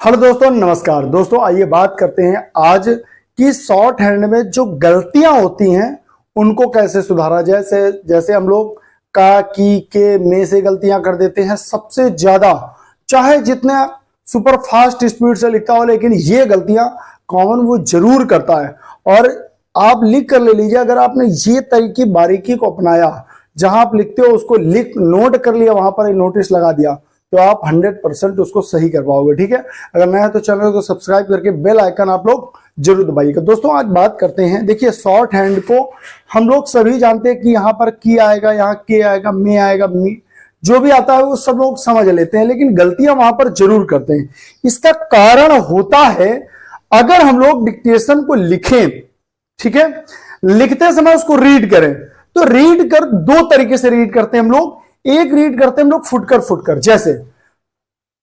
Hello दोस्तों, नमस्कार दोस्तों। आइए बात करते हैं आज कि शॉर्ट हैंड में जो गलतियां होती हैं उनको कैसे सुधारा जाए। जैसे हम लोग का, की, के, में से गलतियां कर देते हैं सबसे ज्यादा, चाहे जितने सुपर फास्ट स्पीड से लिखता हो, लेकिन ये गलतियां कॉमन वो जरूर करता है। और आप लिख कर ले लीजिए, अगर आपने ये तरीके बारीकी को अपनाया, जहां आप लिखते हो उसको लिख नोट कर लिया, वहां पर एक नोटिस लगा दिया, तो आप 100% उसको सही कर पाओगे। ठीक है, अगर नया है तो चैनल को सब्सक्राइब करके बेल आइकन आप लोग जरूर दबाइएगा। दोस्तों आज बात करते हैं, देखिए शॉर्ट हैंड को हम लोग सभी जानते हैं कि यहाँ पर की आएगा, यहाँ के आएगा, में आएगा, मी, जो भी आता है वो सब लोग समझ लेते हैं, लेकिन गलतियां वहां पर जरूर करते हैं। इसका कारण होता है, अगर हम लोग डिक्टेशन को लिखें, ठीक है, लिखते समय उसको रीड करें, तो रीड कर दो तरीके से रीड करते हैं हम लोग। एक रीड करते हैं हम लोग फुटकर, जैसे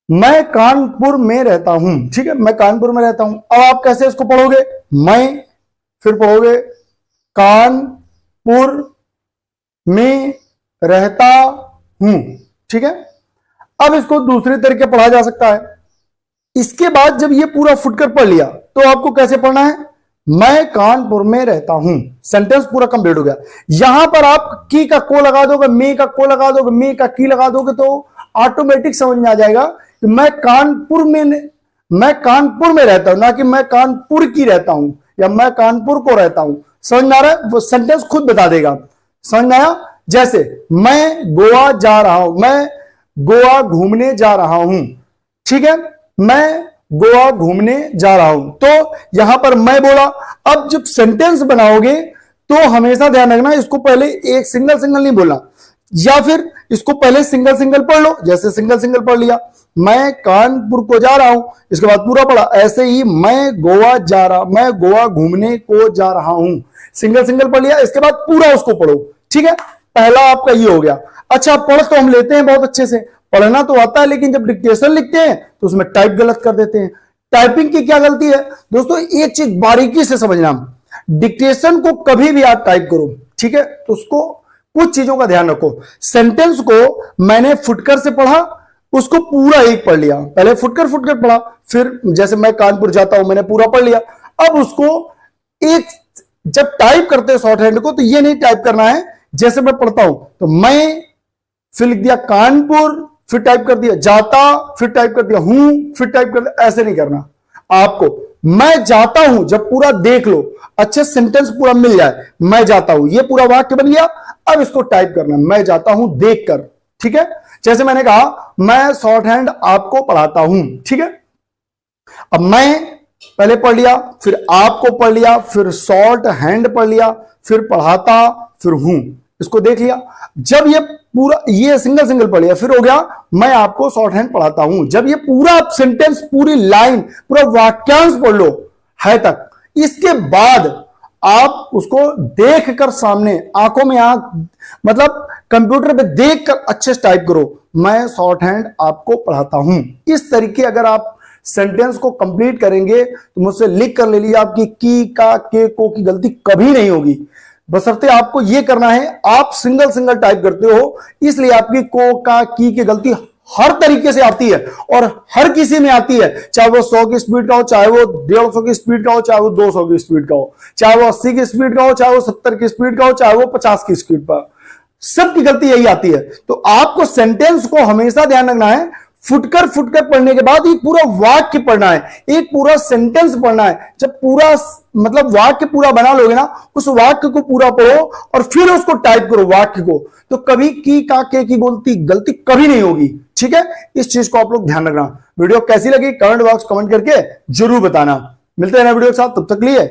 मैं कानपुर में रहता हूं, ठीक है, मैं कानपुर में रहता हूं। अब आप कैसे इसको पढ़ोगे, मैं, फिर पढ़ोगे कानपुर में रहता हूं, ठीक है। अब इसको दूसरे तरीके पढ़ा जा सकता है। इसके बाद जब ये पूरा फुटकर पढ़ लिया तो आपको कैसे पढ़ना है, मैं कानपुर में रहता हूं, सेंटेंस पूरा कंप्लीट हो गया। यहां पर आप की का को लगा दोगे, मे का को लगा दोगे, मे का की लगा दोगे, तो ऑटोमेटिक समझ में आ जाएगा कि मैं कानपुर में रहता हूं, ना कि मैं कानपुर की रहता हूं या मैं कानपुर को रहता हूं। समझ में आ रहा है, वो सेंटेंस खुद बता देगा। समझ में आया, जैसे मैं गोवा जा रहा हूं, मैं गोवा घूमने जा रहा हूं, ठीक है, मैं गोवा घूमने जा रहा हूं, तो यहां पर मैं बोला। अब जब सेंटेंस बनाओगे तो हमेशा ध्यान रखना, इसको पहले एक सिंगल नहीं बोलना, या फिर इसको पहले सिंगल पढ़ लो। जैसे सिंगल पढ़ लिया, मैं कानपुर को जा रहा हूं, इसके बाद पूरा पढ़ा। ऐसे ही मैं गोवा घूमने को जा रहा हूं, सिंगल पढ़ लिया, इसके बाद पूरा उसको पढ़ो। ठीक है, पहला आपका ये हो गया। अच्छा, पढ़ तो हम लेते हैं बहुत अच्छे से, पढ़ना तो आता है, लेकिन जब डिक्टेशन लिखते हैं तो उसमें टाइप गलत कर देते हैं। टाइपिंग की क्या गलती है दोस्तों, एक चीज बारीकी से समझना। डिक्टेशन को कभी भी आप टाइप करो, ठीक है, तो उसको कुछ चीजों का ध्यान रखो। सेंटेंस को मैंने फुटकर से पढ़ा, उसको पूरा एक पढ़ लिया, पहले फुटकर पढ़ा, फिर जैसे मैं कानपुर जाता हूं मैंने पूरा पढ़ लिया। अब उसको एक जब टाइप करते हैं शॉर्ट हैंड को, तो ये नहीं टाइप करना है जैसे मैं पढ़ता हूं, तो मैं फिर लिख दिया कानपुर, फिर टाइप कर दिया जाता, फिर टाइप कर दिया हूं, फिर टाइप कर दिया, ऐसे नहीं करना आपको। मैं जाता हूं जब पूरा देख लो, अच्छे सेंटेंस पूरा मिल जाए, मैं जाता हूं, ये पूरा वाक्य बन गया। अब इसको टाइप करना, मैं जाता हूं देखकर, ठीक है। जैसे मैंने कहा मैं शॉर्ट हैंड आपको पढ़ाता हूं, ठीक है। अब मैं पहले पढ़ लिया, फिर आपको पढ़ लिया, फिर शॉर्ट हैंड पढ़ लिया, फिर पढ़ाता, फिर हूं, इसको देख लिया। जब ये पूरा ये सिंगल पढ़ लिया, फिर हो गया मैं आपको शॉर्ट हैंड पढ़ाता हूं। जब ये पूरा सेंटेंस, पूरी लाइन, पूरा वाक्यांश पढ़ लो है तक, इसके बाद आप उसको देखकर सामने आंखों में आंख, मतलब कंप्यूटर पे देखकर अच्छे से टाइप करो, मैं शॉर्ट हैंड आपको पढ़ाता हूं। इस तरीके अगर आप सेंटेंस को कंप्लीट करेंगे तो मुझसे लिख कर ले लीजिए, आपकी की, का, के, को की गलती कभी नहीं होगी। बशर्ते आपको यह करना है, आप सिंगल टाइप करते हो, इसलिए आपकी को, का, की गलती हर तरीके से आती है और हर किसी में आती है, चाहे वो 100 की स्पीड का हो, चाहे वो 150 की स्पीड का हो, चाहे वो 200 की स्पीड का हो, चाहे वो 80 की स्पीड का हो, चाहे वो 70 की स्पीड का हो, चाहे वो 50 की स्पीड पर, सबकी गलती यही आती है। तो आपको सेंटेंस को हमेशा ध्यान रखना है, फुटकर पढ़ने के बाद एक पूरा वाक्य पढ़ना है, एक पूरा सेंटेंस पढ़ना है। जब पूरा मतलब वाक्य पूरा बना लोगे ना, उस वाक्य को पूरा पढ़ो और फिर उसको टाइप करो वाक्य को, तो कभी की, का, के की गलती कभी नहीं होगी। ठीक है, इस चीज को आप लोग ध्यान रखना। वीडियो कैसी लगी कमेंट बॉक्स कमेंट करके जरूर बताना। मिलते हैं ना वीडियो के साथ, तब तक लिए